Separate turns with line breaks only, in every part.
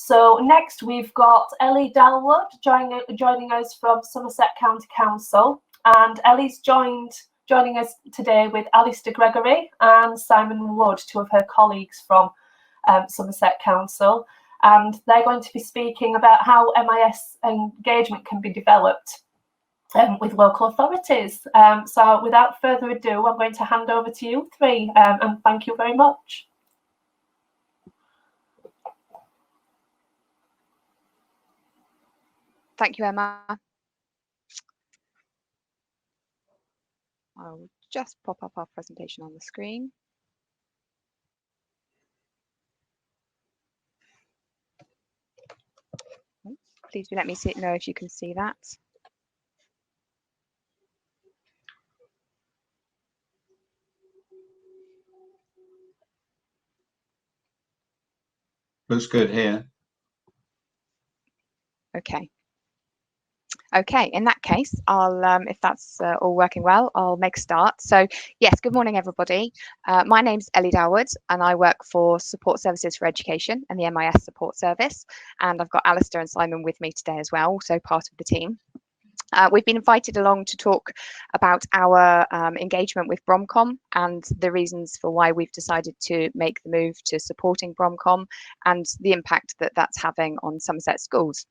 So next we've got Ellie Dalwood joining us from Somerset County Council, and Ellie's joining us today with Alistair Gregory and Simon Wood, two of her colleagues from Somerset Council, and they're going to be speaking about how MIS engagement can be developed with local authorities. So without further ado, I'm going to hand over to you three, and thank you very much.
Thank you, Emma. I'll just pop up our presentation on the screen. Please do let me know if you can see that.
Looks good here.
Okay. Okay, in that case, I'll, if that's all working well, I'll make a start. So yes, good morning, everybody. My name's Ellie Dalwood, and I work for Support Services for Education and the MIS Support Service. And I've got Alistair and Simon with me today as well, also part of the team. We've been invited along to talk about our engagement with Bromcom and the reasons for why we've decided to make the move to supporting Bromcom and the impact that that's having on Somerset schools.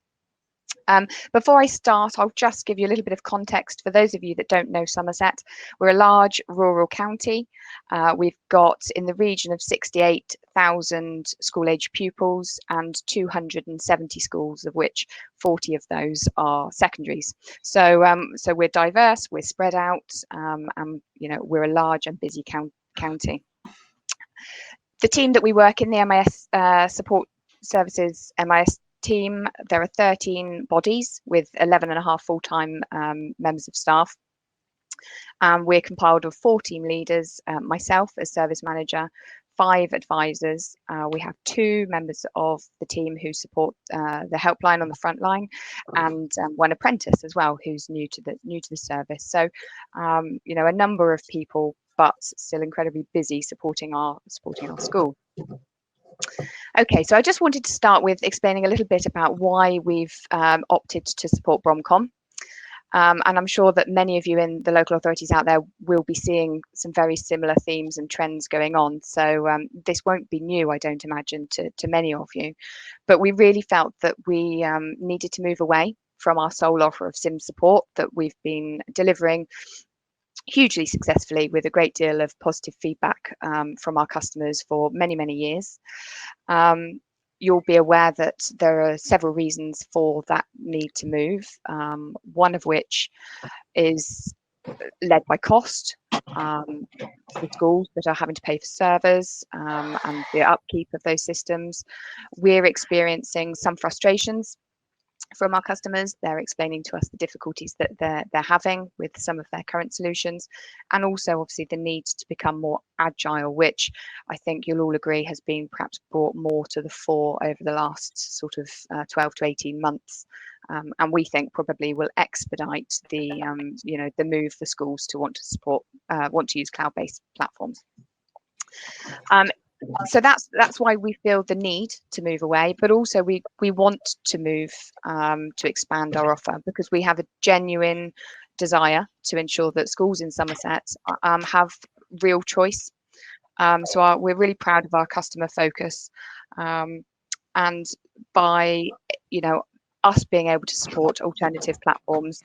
Before I start, I'll just give you a little bit of context for those of you that don't know Somerset. We're a large rural county. We've got in the region of 68,000 school-age pupils and 270 schools, of which 40 of those are secondaries. So, so we're diverse, we're spread out, and we're a large and busy county. The team that we work in, the MIS Support Services MIS team, there are 13 bodies with 11.5 full-time members of staff. We're compiled of 4 team leaders, myself as service manager, 5 advisors. We have 2 members of the team who support the helpline on the front line, and 1 apprentice as well who's new to the service. So a number of people, but still incredibly busy supporting our school. Okay, so I just wanted to start with explaining a little bit about why we've opted to support Bromcom. And I'm sure that many of you in the local authorities out there will be seeing some very similar themes and trends going on. So this won't be new, I don't imagine, to many of you. But we really felt that we needed to move away from our sole offer of SIM support that we've been delivering hugely successfully with a great deal of positive feedback from our customers for many, many years. You'll be aware that there are several reasons for that need to move, one of which is led by cost for schools that are having to pay for servers and the upkeep of those systems. We're experiencing some frustrations from our customers. They're explaining to us the difficulties that they're having with some of their current solutions, and also obviously the need to become more agile, which I think you'll all agree has been perhaps brought more to the fore over the last sort of 12 to 18 months, and we think probably will expedite the the move for schools to want to use cloud-based platforms. So that's why we feel the need to move away, but also we want to move to expand our offer, because we have a genuine desire to ensure that schools in Somerset have real choice. So we're really proud of our customer focus, and by us being able to support alternative platforms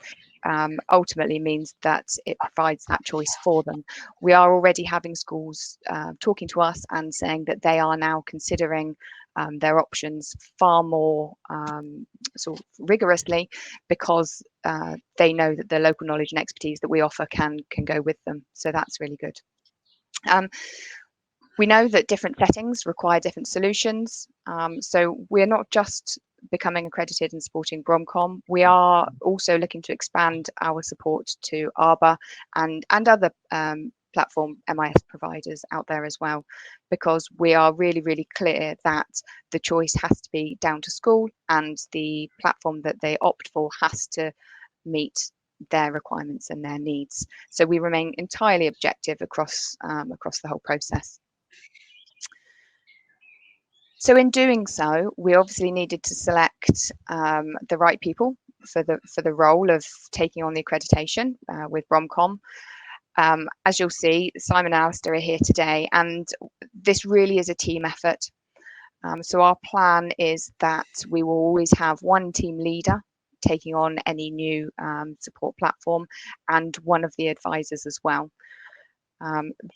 ultimately means that it provides that choice for them. We are already having schools talking to us and saying that they are now considering their options far more sort of rigorously, because they know that the local knowledge and expertise that we offer can go with them. So that's really good. We know that different settings require different solutions. So we're not just becoming accredited and supporting Bromcom. We are also looking to expand our support to Arbor and other platform MIS providers out there as well, because we are really, really clear that the choice has to be down to school, and the platform that they opt for has to meet their requirements and their needs. So we remain entirely objective across the whole process. So in doing so, we obviously needed to select the right people for the role of taking on the accreditation with Bromcom. As you'll see, Simon and Alistair are here today, and this really is a team effort. So our plan is that we will always have one team leader taking on any new support platform and one of the advisors as well.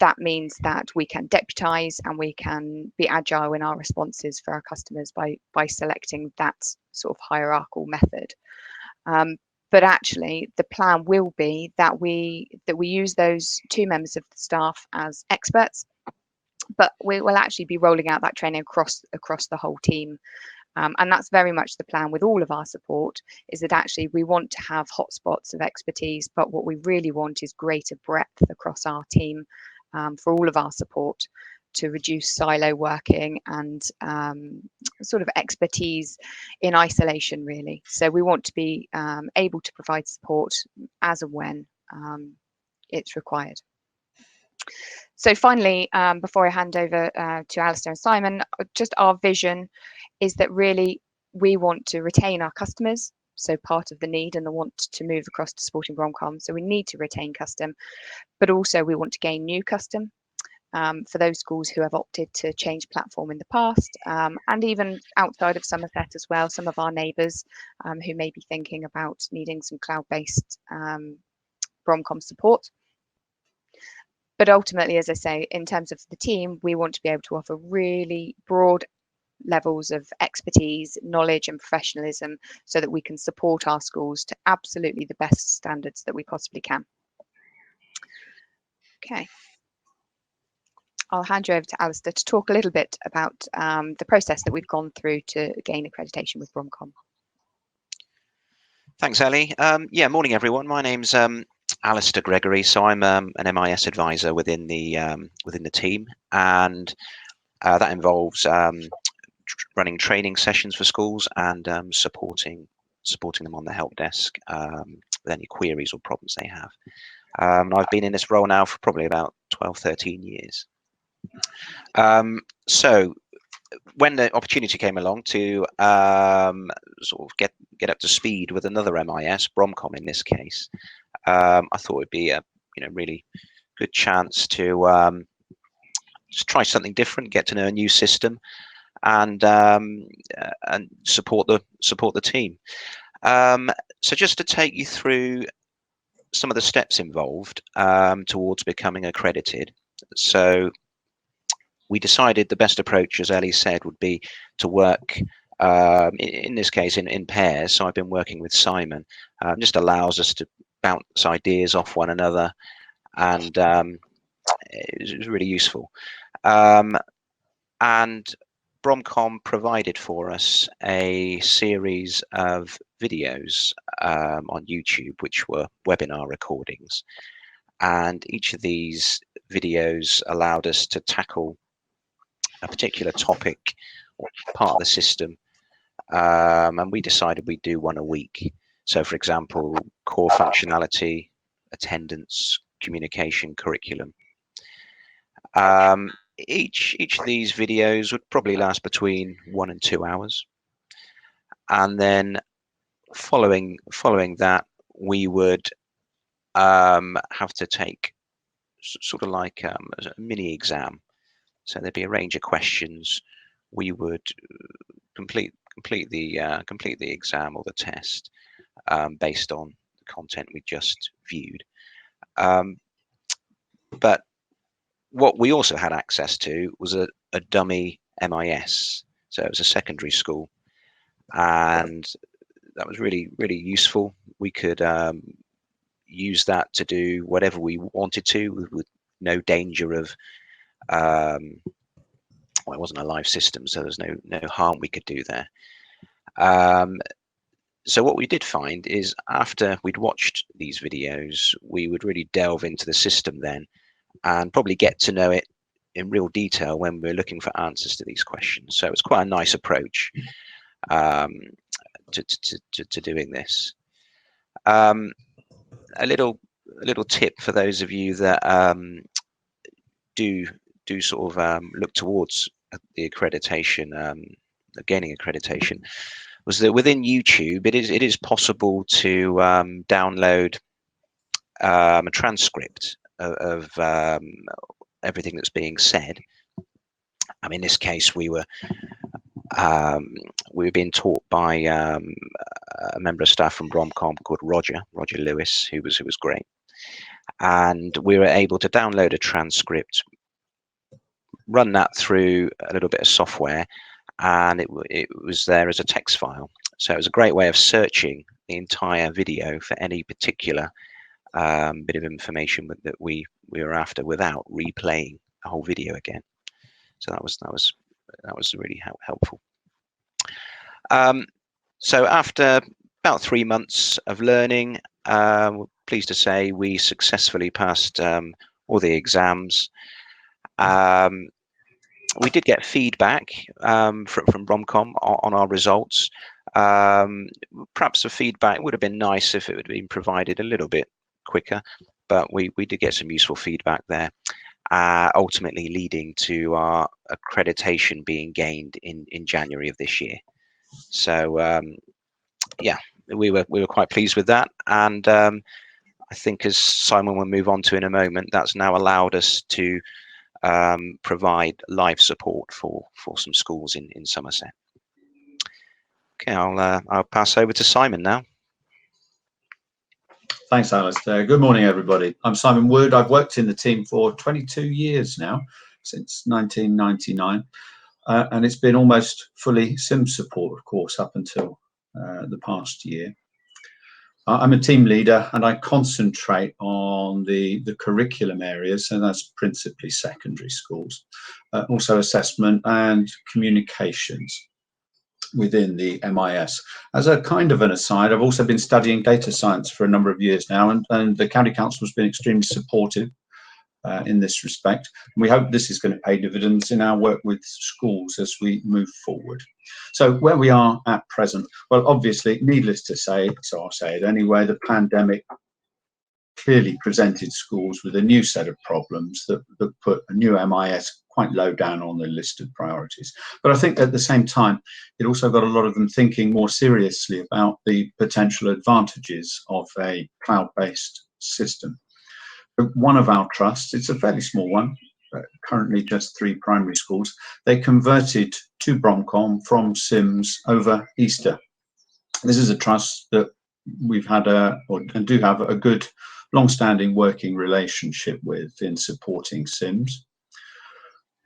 That means that we can deputise and we can be agile in our responses for our customers by selecting that sort of hierarchical method. But actually, the plan will be that we use those two members of the staff as experts, but we will actually be rolling out that training across the whole team. And that's very much the plan with all of our support, is that actually we want to have hotspots of expertise, but what we really want is greater breadth across our team for all of our support to reduce silo working and sort of expertise in isolation, really. So we want to be able to provide support as and when it's required. So finally, before I hand over to Alistair and Simon, just our vision is that really we want to retain our customers. So part of the need and the want to move across to supporting Bromcom. So we need to retain custom, but also we want to gain new custom for those schools who have opted to change platform in the past, and even outside of Somerset as well, some of our neighbours who may be thinking about needing some cloud-based Bromcom support. But ultimately, as I say, in terms of the team, we want to be able to offer really broad levels of expertise, knowledge and professionalism so that we can support our schools to absolutely the best standards that we possibly can. Okay. I'll hand you over to Alistair to talk a little bit about the process that we've gone through to gain accreditation with Bromcom.
Thanks, Ellie. Yeah, morning everyone. My name's Alistair Gregory, so I'm an MIS advisor within the team, and that involves running training sessions for schools and supporting them on the help desk with any queries or problems they have. I've been in this role now for probably about 12-13 years. So when the opportunity came along to sort of get up to speed with another MIS, Bromcom in this case, I thought it'd be a really good chance to just try something different, get to know a new system, and support the team. So just to take you through some of the steps involved towards becoming accredited. So we decided the best approach, as Ellie said, would be to work in this case in pairs. So I've been working with Simon. Just allows us to bounce ideas off one another, and it was really useful. And Bromcom provided for us a series of videos on YouTube, which were webinar recordings. And each of these videos allowed us to tackle a particular topic or part of the system. And we decided we'd do one a week. So, for example, core functionality, attendance, communication, curriculum. Each of these videos would probably last between 1 and 2 hours, and then following that, we would have to take sort of like a mini exam. So there'd be a range of questions. We would complete the exam or the test based on the content we just viewed. But what we also had access to was a dummy MIS. So it was a secondary school, and that was really, really useful. We could use that to do whatever we wanted to with no danger of well, it wasn't a live system, so there's no harm we could do there. So what we did find is after we'd watched these videos, we would really delve into the system then and probably get to know it in real detail when we're looking for answers to these questions. So it's quite a nice approach to doing this. A little tip for those of you that do sort of look towards the accreditation, gaining accreditation, was that within YouTube, it is possible to download a transcript of everything that's being said. In this case, we were being taught by a member of staff from Bromcom called Roger Lewis, who was great, and we were able to download a transcript, run that through a little bit of software, and it was there as a text file. So it was a great way of searching the entire video for any particular bit of information that we were after without replaying the whole video again. So that was really helpful. So after about 3 months of learning, we're pleased to say we successfully passed all the exams. We did get feedback from Bromcom on our results. Perhaps the feedback would have been nice if it would have been provided a little bit quicker, but we did get some useful feedback there, ultimately leading to our accreditation being gained in January of this year. So yeah, we were quite pleased with that, and I think, as Simon will move on to in a moment, that's now allowed us to provide live support for some schools in Somerset. Okay, I'll pass over to Simon now.
Thanks, Alistair. Good morning, everybody. I'm Simon Wood. I've worked in the team for 22 years now, since 1999, and it's been almost fully sim support, of course, up until the past year. I'm a team leader, and I concentrate on the curriculum areas, and that's principally secondary schools, also assessment and communications within the MIS. As a kind of an aside, I've also been studying data science for a number of years now, and the County Council has been extremely supportive in this respect. And we hope this is going to pay dividends in our work with schools as we move forward. So where we are at present, well, obviously, needless to say, so I'll say it anyway, the pandemic clearly presented schools with a new set of problems that put a new MIS quite low down on the list of priorities. But I think at the same time, it also got a lot of them thinking more seriously about the potential advantages of a cloud-based system. One of our trusts, it's a fairly small one, currently just 3 primary schools, they converted to Bromcom from Sims over Easter. This is a trust that we've had and do have a good long-standing working relationship with in supporting Sims.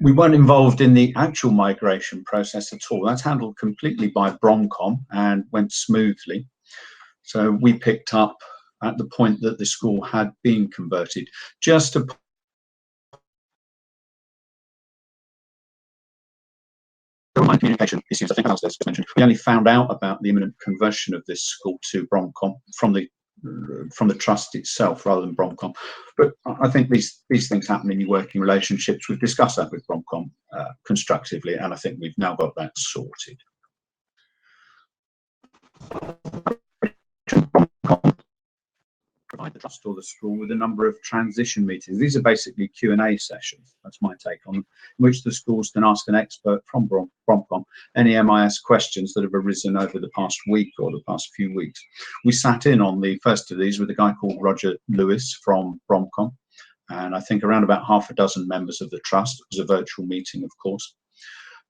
We weren't involved in the actual migration process at all. That's handled completely by Bromcom and went smoothly. So we picked up at the point that the school had been converted. Just to communication issues, I think Alistair just mentioned, we only found out about the imminent conversion of this school to Bromcom from the trust itself rather than Bromcom. But I think these things happen in your working relationships. We've discussed that with Bromcom constructively, and I think we've now got that sorted. Provide the trust or the school with a number of transition meetings. These are basically Q&A sessions, that's my take on them, in which the schools can ask an expert from Bromcom any MIS questions that have arisen over the past week or the past few weeks. We sat in on the first of these with a guy called Roger Lewis from Bromcom, and I think around about half a dozen members of the trust. It was a virtual meeting, of course.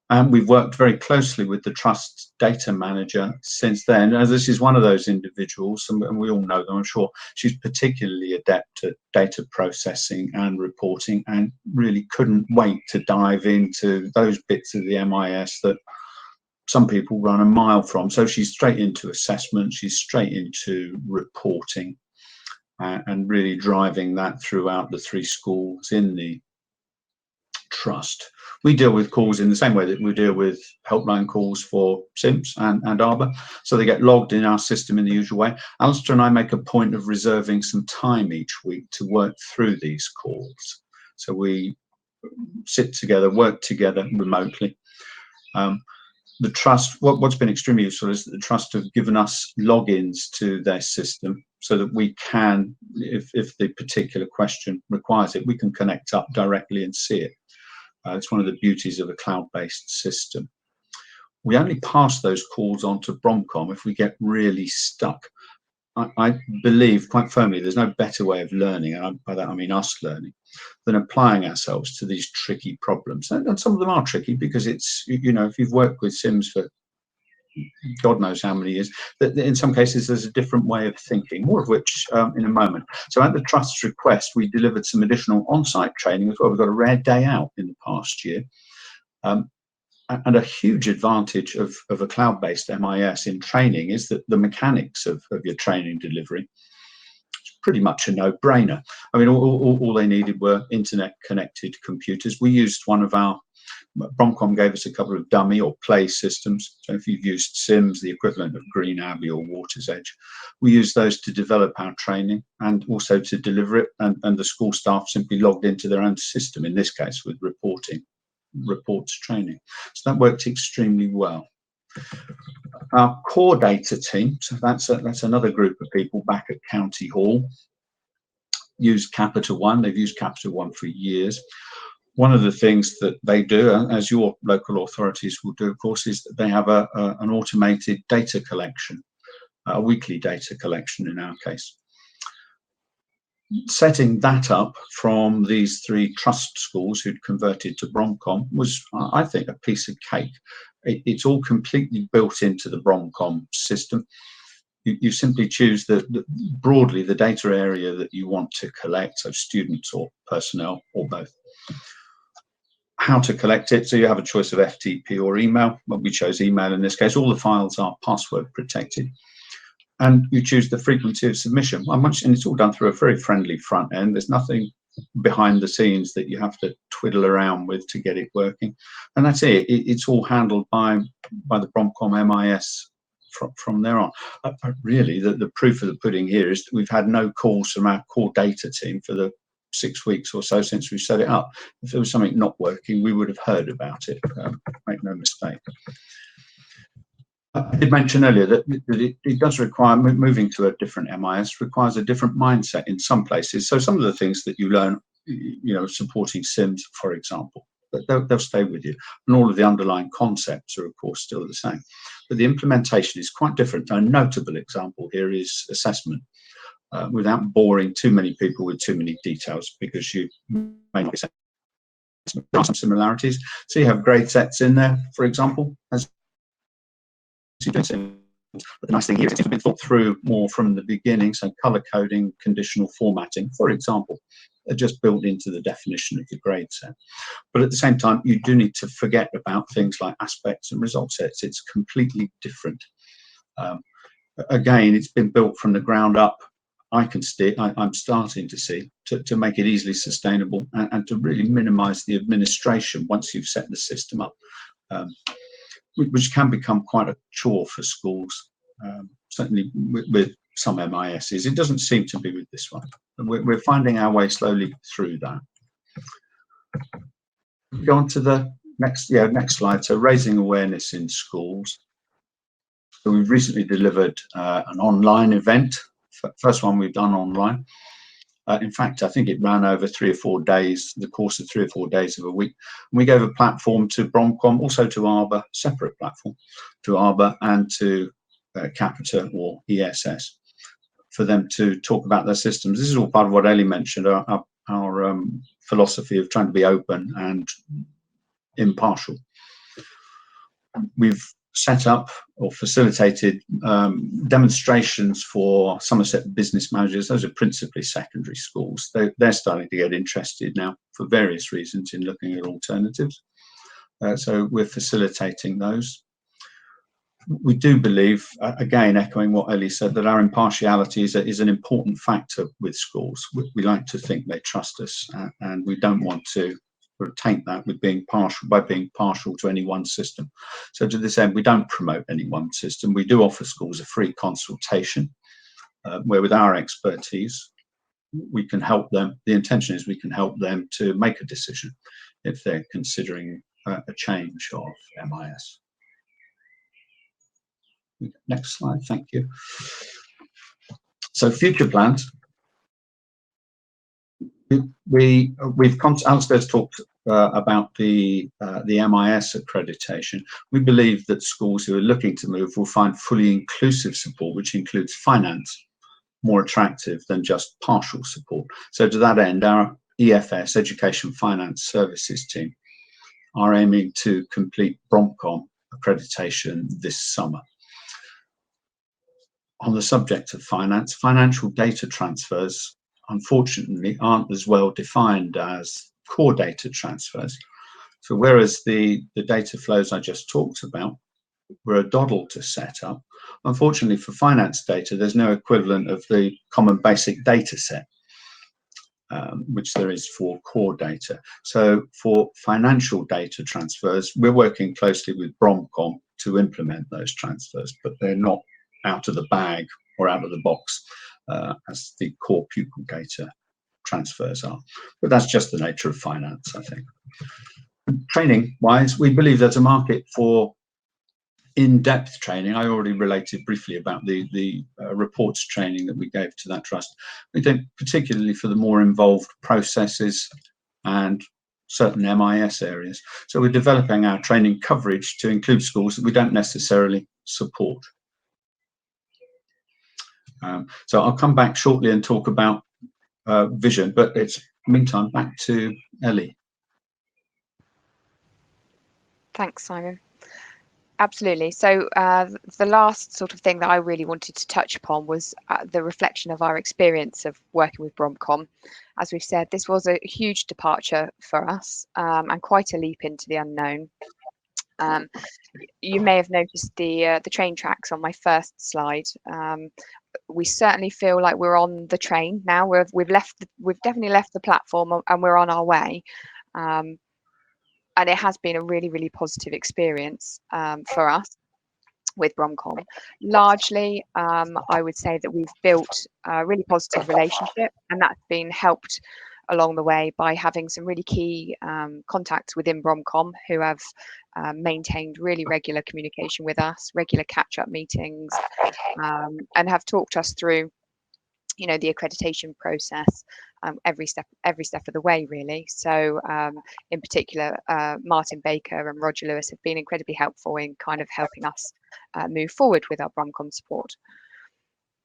And we've worked very closely with the trust data manager since then. As this is one of those individuals, and we all know them, I'm sure, she's particularly adept at data processing and reporting, and really couldn't wait to dive into those bits of the MIS that some people run a mile from. So she's straight into assessment, she's straight into reporting, and really driving that throughout the 3 schools in the trust. We deal with calls in the same way that we deal with helpline calls for Sims and Arbor. So they get logged in our system in the usual way. Alistair and I make a point of reserving some time each week to work through these calls. So we sit together, work together remotely. The trust, what's been extremely useful is that the trust have given us logins to their system so that we can, if the particular question requires it, we can connect up directly and see it. It's one of the beauties of a cloud-based system. We only pass those calls on to Bromcom if we get really stuck. I believe quite firmly there's no better way of learning, and by that I mean us learning, than applying ourselves to these tricky problems. And some of them are tricky because it's, you know, if you've worked with Sims for God knows how many years, that in some cases there's a different way of thinking, more of which in a moment. So at the Trust's request, we delivered some additional on-site training as well. We've got a rare day out in the past year. And a huge advantage of a cloud-based MIS in training is that the mechanics of your training delivery is pretty much a no-brainer. I mean, all they needed were internet-connected computers. We used one of our, Bromcom gave us a couple of dummy or play systems. So if you've used Sims, the equivalent of Green Abbey or Water's Edge, we used those to develop our training and also to deliver it. And the school staff simply logged into their own system, in this case with reports training. So that worked extremely well. Our core data team, so that's another group of people back at County Hall, use Capital One. They've used Capital One for years. One of the things that they do, as your local authorities will do, of course, is that they have an automated data collection, a weekly data collection in our case. Setting that up from these 3 trust schools who'd converted to Bromcom was, I think, a piece of cake. It's all completely built into the Bromcom system. You simply choose broadly the data area that you want to collect, so students or personnel or both. How to collect it, so you have a choice of FTP or email. Well, we chose email in this case. All the files are password protected. And you choose the frequency of submission. And it's all done through a very friendly front end. There's nothing behind the scenes that you have to twiddle around with to get it working. And that's it. It's all handled by the Bromcom MIS from there on. Really, the proof of the pudding here is that we've had no calls from our core data team for the 6 weeks or so since we set it up. If there was something not working, we would have heard about it. Make no mistake. I did mention earlier that it does require, moving to a different MIS requires a different mindset in some places. So some of the things that you learn, you know, supporting Sims, for example, they'll stay with you. And all of the underlying concepts are, of course, still the same. But the implementation is quite different. A notable example here is assessment, without boring too many people with too many details, because you may not be some similarities. So you have grade sets in there, for example, as but the nice thing here is it's been thought through more from the beginning. So color coding, conditional formatting, for example, are just built into the definition of the grade set. But at the same time, you do need to forget about things like aspects and result sets. It's completely different. Again, it's been built from the ground up. I'm starting to see to make it easily sustainable and to really minimize the administration once you've set the system up. Which can become quite a chore for schools, certainly with some MISs. It doesn't seem to be with this one. We're finding our way slowly through that. Go on to the next slide. So raising awareness in schools. So we've recently delivered an online event. First one we've done online. In fact, I think it ran over 3 or 4 days, the course of 3 or 4 days of a week. And we gave a platform to Bromcom, also to Arbor, separate platform, to Arbor and to Capita or ESS, for them to talk about their systems. This is all part of what Ellie mentioned, our philosophy of trying to be open and impartial. We've set up or facilitated demonstrations for Somerset business managers. Those are principally secondary schools. They're starting to get interested now for various reasons in looking at alternatives. So we're facilitating those. We do believe, again, echoing what Ellie said, that our impartiality is an important factor with schools. We like to think they trust us, and we don't want to taint that with being partial to any one system. So to this end, we don't promote any one system. We do offer schools a free consultation where, with our expertise, we can help them. The intention is we can help them to make a decision if they're considering a change of MIS. Next slide, thank you. So future plans. Alistair's talked about the MIS accreditation. We believe that schools who are looking to move will find fully inclusive support, which includes finance, more attractive than just partial support. So to that end, our EFS, Education Finance Services team, are aiming to complete Bromcom accreditation this summer. On the subject of finance, financial data transfers, unfortunately, aren't as well defined as core data transfers. So whereas the data flows I just talked about were a doddle to set up, unfortunately for finance data, there's no equivalent of the common basic data set, which there is for core data. So for financial data transfers, we're working closely with Bromcom to implement those transfers, but they're not out of the bag or out of the box as the core pupil data transfers are. But that's just the nature of finance, I think. Training wise, we believe there's a market for in-depth training. I already related briefly about the reports training that we gave to that trust. We think particularly for the more involved processes and certain MIS areas. So we're developing our training coverage to include schools that we don't necessarily support. So I'll come back shortly and talk about vision, but it's meantime back to Ellie.
Thanks, Simon. Absolutely. So the last sort of thing that I really wanted to touch upon was the reflection of our experience of working with Bromcom. As we've said, this was a huge departure for us and quite a leap into the unknown. You may have noticed the train tracks on my first slide. We certainly feel like we're on the train now. We've definitely left the platform and we're on our way. And it has been a really, really positive experience for us with Bromcom. Largely, I would say that we've built a really positive relationship, and that's been helped along the way by having some really key contacts within Bromcom who have maintained really regular communication with us, regular catch-up meetings, and have talked us through, you know, the accreditation process every step of the way, really. So in particular, Martin Baker and Roger Lewis have been incredibly helpful in kind of helping us move forward with our Bromcom support.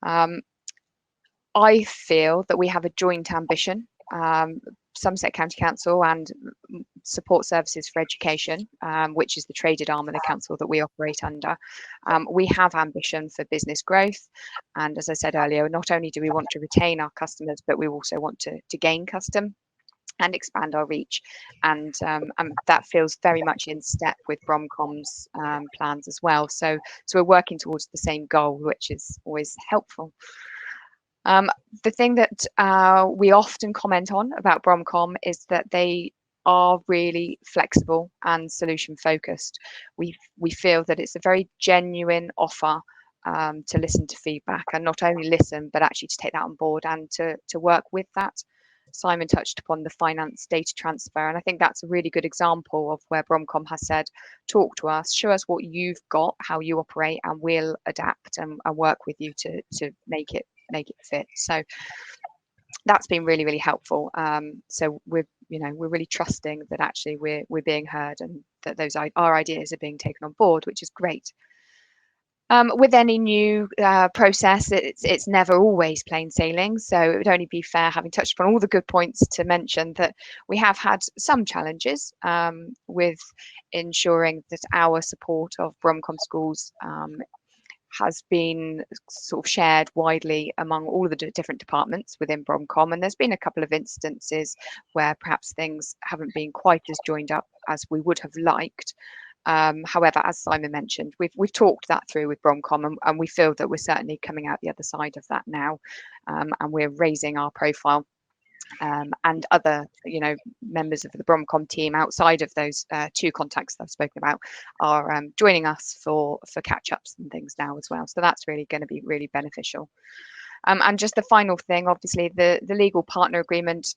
I feel that we have a joint ambition, Somerset County Council and Support Services for Education, which is the traded arm of the council that we operate under. We have ambition for business growth, and as I said earlier, not only do we want to retain our customers, but we also want to gain custom and expand our reach, and that feels very much in step with Bromcom's plans as well. So we're working towards the same goal, which is always helpful. The thing that we often comment on about Bromcom is that they are really flexible and solution focused. We feel that it's a very genuine offer to listen to feedback, and not only listen, but actually to take that on board and to work with that. Simon touched upon the finance data transfer, and I think that's a really good example of where Bromcom has said, talk to us, show us what you've got, how you operate, and we'll adapt and work with you to make it fit. So that's been really, really helpful. So we're really trusting that actually we're being heard, and that our ideas are being taken on board, which is great. With any new process, it's never always plain sailing. So it would only be fair, having touched upon all the good points, to mention that we have had some challenges with ensuring that our support of Bromcom schools has been sort of shared widely among all of the different departments within Bromcom, and there's been a couple of instances where perhaps things haven't been quite as joined up as we would have liked. However, as Simon mentioned, we've talked that through with Bromcom, and we feel that we're certainly coming out the other side of that now, and we're raising our profile. And other, members of the Bromcom team outside of those two contacts that I've spoken about are joining us for catch-ups and things now as well. So that's really going to be really beneficial. And just the final thing, obviously, the legal partner agreement.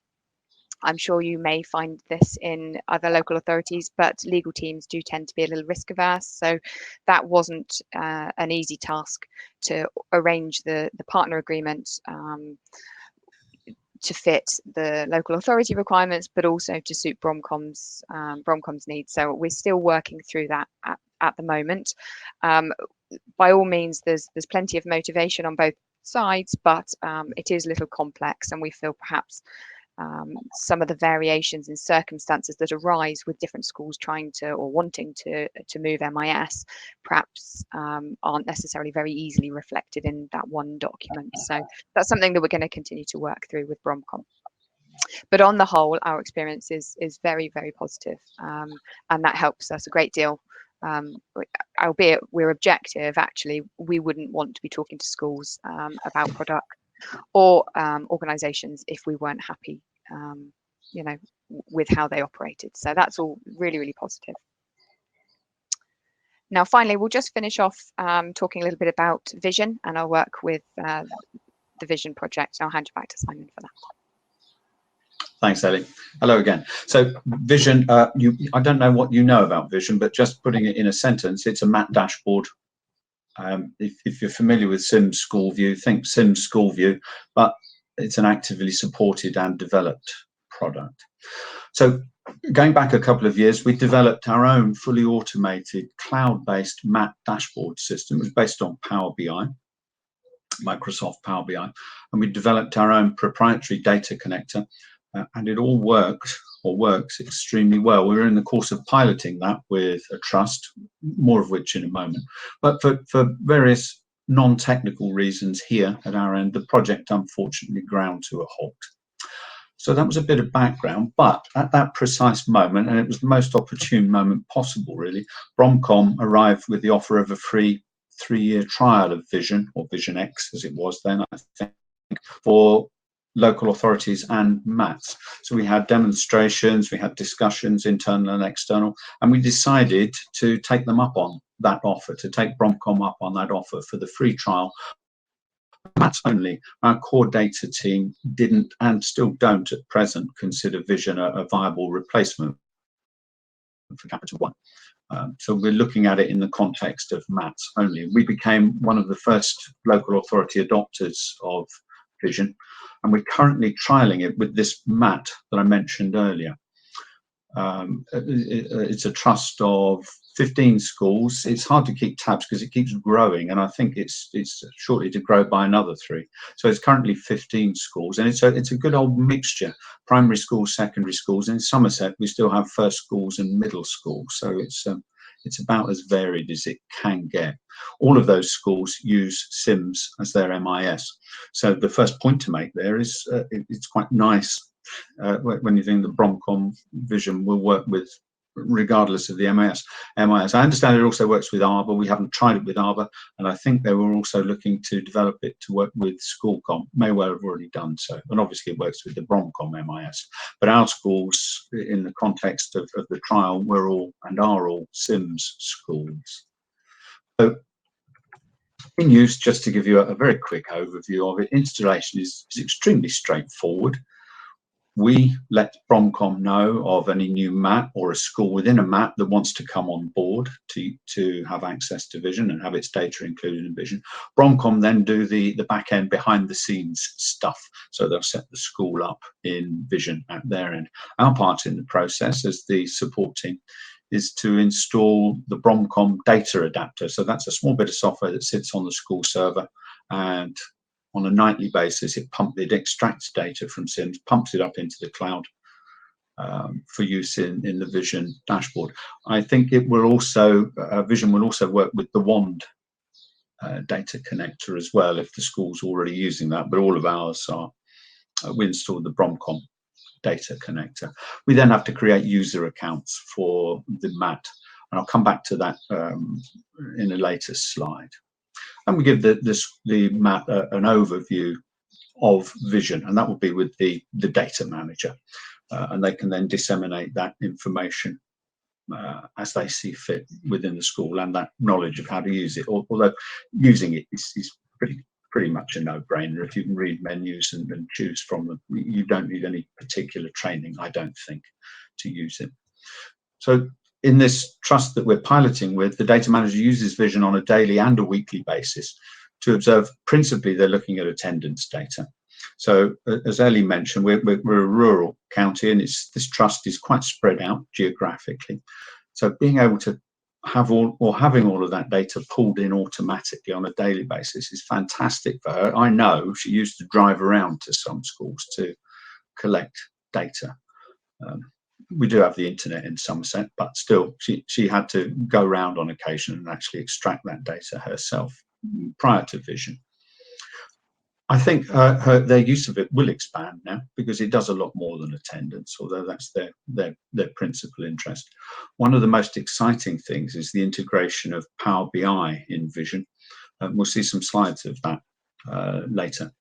I'm sure you may find this in other local authorities, but legal teams do tend to be a little risk averse. So that wasn't an easy task to arrange the partner agreement. to fit the local authority requirements, but also to suit Bromcom's needs. So we're still working through that at the moment. By all means, there's plenty of motivation on both sides, but it is a little complex, and we feel perhaps some of the variations in circumstances that arise with different schools trying to or wanting to move MIS perhaps aren't necessarily very easily reflected in that one document. So that's something that we're going to continue to work through with Bromcom. But on the whole, our experience is very, very positive, and that helps us a great deal. Albeit we're objective, actually, we wouldn't want to be talking to schools about product or organisations if we weren't happy, you know, with how they operated. So that's all really, really positive. Now, finally, we'll just finish off talking a little bit about Vision and our work with the Vision project. And I'll hand you back to Simon for that.
Thanks, Ellie. Hello again. So Vision, I don't know what you know about Vision, but just putting it in a sentence, it's a MAT dashboard. If you're familiar with Sims School View, think Sims School View, but it's an actively supported and developed product. So going back a couple of years, we developed our own fully automated cloud-based MAT dashboard system. It was based on PowerBI, Microsoft Power BI, and we developed our own proprietary data connector, and it all works extremely well. We're in the course of piloting that with a trust, more of which in a moment. But for various non-technical reasons here at our end, the project unfortunately ground to a halt. So that was a bit of background, but at that precise moment, and it was the most opportune moment possible really, Bromcom arrived with the offer of a free 3-year trial of Vision, or Vision X as it was then, I think, for local authorities and MATs. So we had demonstrations, we had discussions, internal and external, and we decided to take them up on that offer, to take Bromcom up on that offer for the free trial. MATs only. Our core data team didn't and still don't at present consider Vision a viable replacement for Capital One. So we're looking at it in the context of MATs only. We became one of the first local authority adopters of Vision, and we're currently trialing it with this MAT that I mentioned earlier. It's a trust of 15 schools. It's hard to keep tabs because it keeps growing, and I think it's shortly to grow by another 3. So it's currently 15 schools, and it's a good old mixture: primary schools, secondary schools. And in Somerset, we still have first schools and middle schools. So it's about as varied as it can get. All of those schools use Sims as their MIS. So the first point to make there is it's quite nice when you think the Bromcom Vision will work with, regardless of the MIS. I understand it also works with Arbor. We haven't tried it with Arbor, and I think they were also looking to develop it to work with Schoolcom. May well have already done so, and obviously it works with the Bromcom MIS. But our schools, in the context of the trial, were all and are all Sims schools. So in use, just to give you a very quick overview of it, installation is extremely straightforward. We let Bromcom know of any new MAT or a school within a MAT that wants to come on board to have access to Vision and have its data included in Vision. Bromcom then do the back end behind the scenes stuff. So they'll set the school up in Vision at their end. Our part in the process as the support team is to install the Bromcom data adapter. So that's a small bit of software that sits on the school server, and on a nightly basis, it extracts data from Sims, pumps it up into the cloud for use in the Vision dashboard. I think it will also, Vision will also work with the WAND data connector as well, if the school's already using that, but all of ours are, we installed the Bromcom data connector. We then have to create user accounts for the MAT, and I'll come back to that in a later slide. And we give the MAT an overview of Vision, and that will be with the data manager, and they can then disseminate that information as they see fit within the school, and that knowledge of how to use it. Although using it is pretty much a no-brainer. If you can read menus and choose from them, you don't need any particular training, I don't think, to use it. So in this trust that we're piloting with, the data manager uses Vision on a daily and a weekly basis to observe. Principally, they're looking at attendance data. So as Ellie mentioned, we're a rural county, and this trust is quite spread out geographically. So being able to having all of that data pulled in automatically on a daily basis is fantastic for her. I know she used to drive around to some schools to collect data. We do have the internet in Somerset, but still she had to go around on occasion and actually extract that data herself prior to Vision. I think their use of it will expand now, because it does a lot more than attendance, although that's their principal interest. One of the most exciting things is the integration of PowerBI in Vision. We'll see some slides of that later.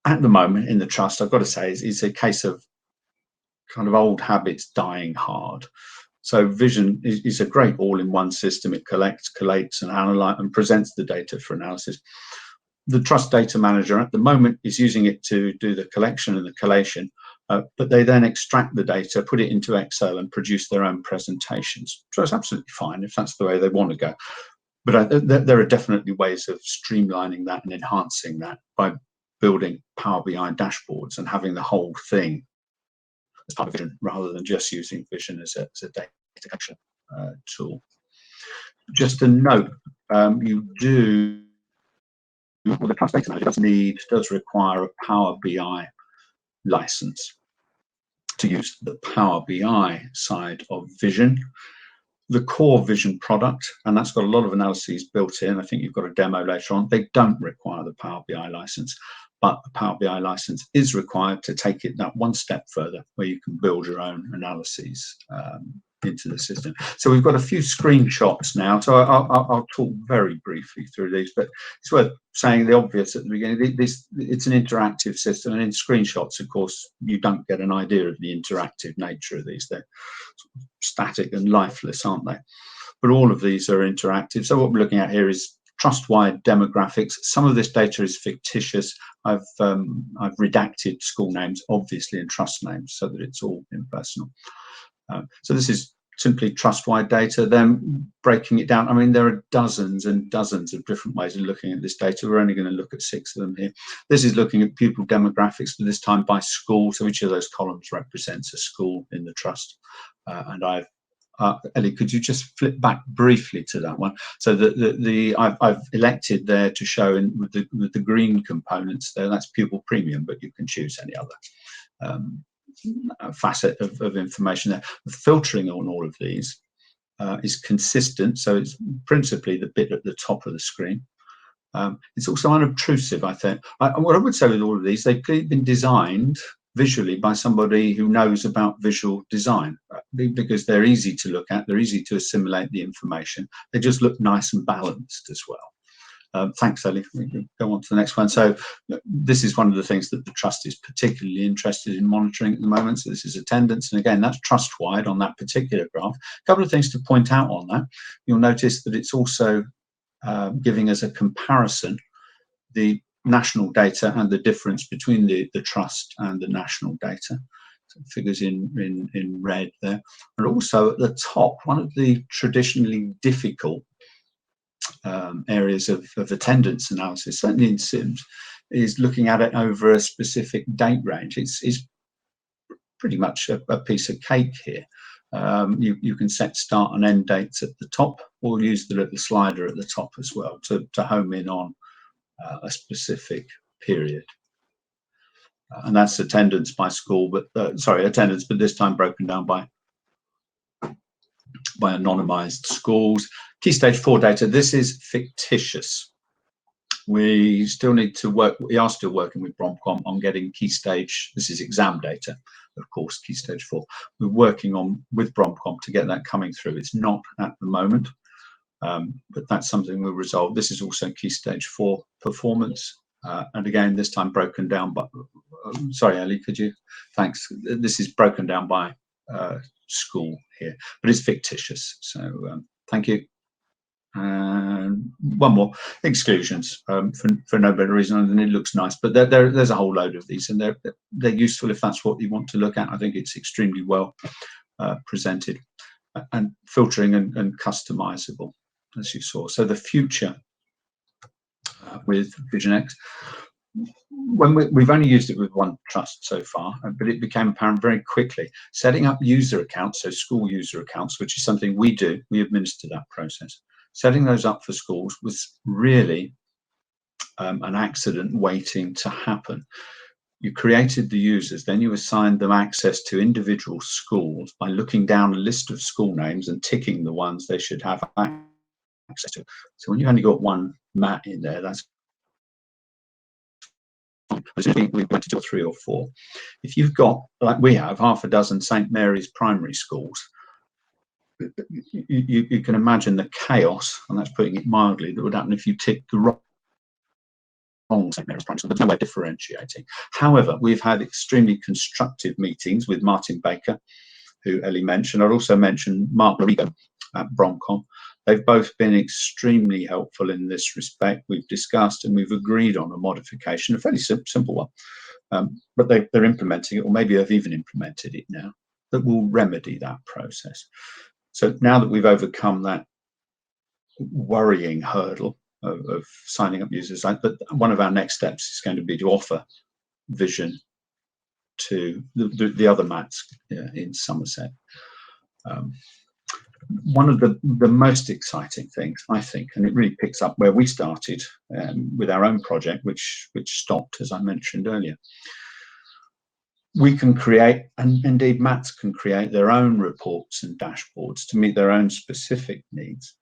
At the moment in the trust, I've got to say, it's a case of kind of old habits dying hard. So Vision is a great all-in-one system. It collects, collates, and analyzes and presents the data for analysis. The trust data manager at the moment is using it to do the collection and the collation, but they then extract the data, put it into Excel, and produce their own presentations. So it's absolutely fine if that's the way they want to go. But there are definitely ways of streamlining that and enhancing that by building Power BI dashboards and having the whole thing as part of Vision, rather than just using Vision as a data collection tool. Just a note, the trust data manager does require a Power BI license to use the Power BI side of Vision. The core Vision product, and that's got a lot of analyses built in. I think you've got a demo later on. They don't require the Power BI license, but the Power BI license is required to take it that one step further, where you can build your own analyses into the system. So we've got a few screenshots now, so I'll talk very briefly through these, but it's worth saying the obvious at the beginning. It's an interactive system, and in screenshots, of course, you don't get an idea of the interactive nature of these. They're static and lifeless, aren't they? But all of these are interactive. So what we're looking at here is trust-wide demographics. Some of this data is fictitious. I've redacted school names, obviously, and trust names, so that it's all impersonal. So this is simply trust-wide data, then breaking it down. I mean, there are dozens and dozens of different ways of looking at this data. We're only going to look at 6 of them here. This is looking at pupil demographics, but this time by school. So each of those columns represents a school in the trust. And Ellie, could you just flip back briefly to that one? So I've elected there to show with the green components there, that's pupil premium, but you can choose any other facet of information there. The filtering on all of these is consistent, so it's principally the bit at the top of the screen. It's also unobtrusive, I think. What I would say with all of these, they've been designed visually by somebody who knows about visual design, because they're easy to look at, they're easy to assimilate the information, they just look nice and balanced as well. Thanks, Ellie. We can go on to the next one. So this is one of the things that the trust is particularly interested in monitoring at the moment. So this is attendance, and again, that's trust-wide on that particular graph. A couple of things to point out on that. You'll notice that it's also giving us a comparison, the national data and the difference between the trust and the national data. So figures in red there. And also at the top, one of the traditionally difficult areas of attendance analysis, certainly in SIMS, is looking at it over a specific date range. It's pretty much a piece of cake here. You can set start and end dates at the top, or use the little slider at the top as well to home in on a specific period. And that's attendance by school, but attendance, but this time broken down by anonymized schools. Key stage 4 data, this is fictitious. We still need to work, we are still working with Bromcom on getting key stage, this is exam data, of course, key stage 4. We're working on with Bromcom to get that coming through. It's not at the moment, but that's something we'll resolve. This is also key stage 4 performance. And again, this time broken down by, sorry, Ellie, could you? Thanks. This is broken down by school here, but it's fictitious. So thank you. And one more, exclusions, for no better reason than it looks nice, but there's a whole load of these, and they're useful if that's what you want to look at. I think it's extremely well presented, and filtering and customizable, as you saw. So the future with Vision X, when we've only used it with one trust so far, but it became apparent very quickly. Setting up user accounts, so school user accounts, which is something we do, we administer that process. Setting those up for schools was really an accident waiting to happen. You created the users, then you assigned them access to individual schools by looking down a list of school names and ticking the ones they should have access to. So when you only got one Matt in there, that's we went to 2 or 3 or 4. If you've got, like we have, half a dozen St Mary's primary schools, you can imagine the chaos, and that's putting it mildly, that would happen if you ticked the wrong St Mary's primary school. There's no way of differentiating. However, we've had extremely constructive meetings with Martin Baker, who Ellie mentioned. I'd also mention Mark Larigo at Bromcom. They've both been extremely helpful in this respect. We've discussed and we've agreed on a modification, a fairly simple one, but they're implementing it, or maybe they've even implemented it now, that will remedy that process. So now that we've overcome that worrying hurdle of signing up users, but one of our next steps is going to be to offer Vision to the other mats in Somerset. One of the most exciting things, I think, and it really picks up where we started with our own project, which stopped, as I mentioned earlier. We can create, and indeed mats can create, their own reports and dashboards to meet their own specific needs.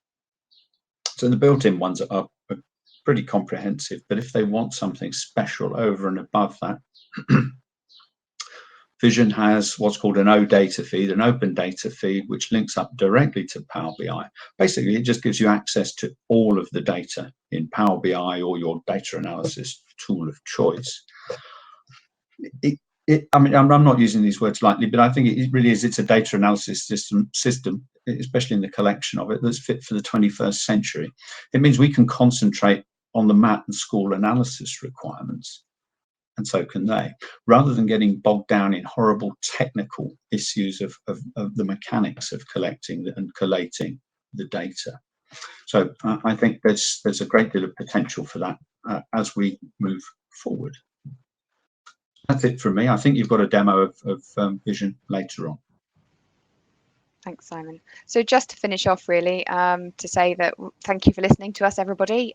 So the built-in ones are pretty comprehensive, but if they want something special over and above that, Vision has what's called an OData feed, an open data feed, which links up directly to Power BI. Basically, it just gives you access to all of the data in Power BI or your data analysis tool of choice. I mean, I'm not using these words lightly, but I think it really is. It's a data analysis system, especially in the collection of it, that's fit for the 21st century. It means we can concentrate on the mat and school analysis requirements, and so can they, rather than getting bogged down in horrible technical issues of the mechanics of collecting and collating the data. So I think there's a great deal of potential for that as we move forward. That's it from me. I think you've got a demo of Vision later on.
Thanks, Simon. So just to finish off, really, to say that thank you for listening to us, everybody.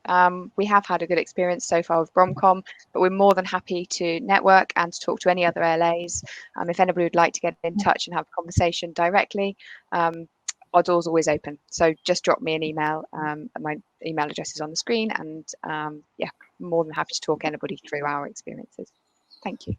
We have had a good experience so far with Bromcom, but we're more than happy to network and to talk to any other LAs. If anybody would like to get in touch and have a conversation directly, our door's always open. So just drop me an email. My email address is on the screen, and yeah, more than happy to talk anybody through our experiences. Thank you.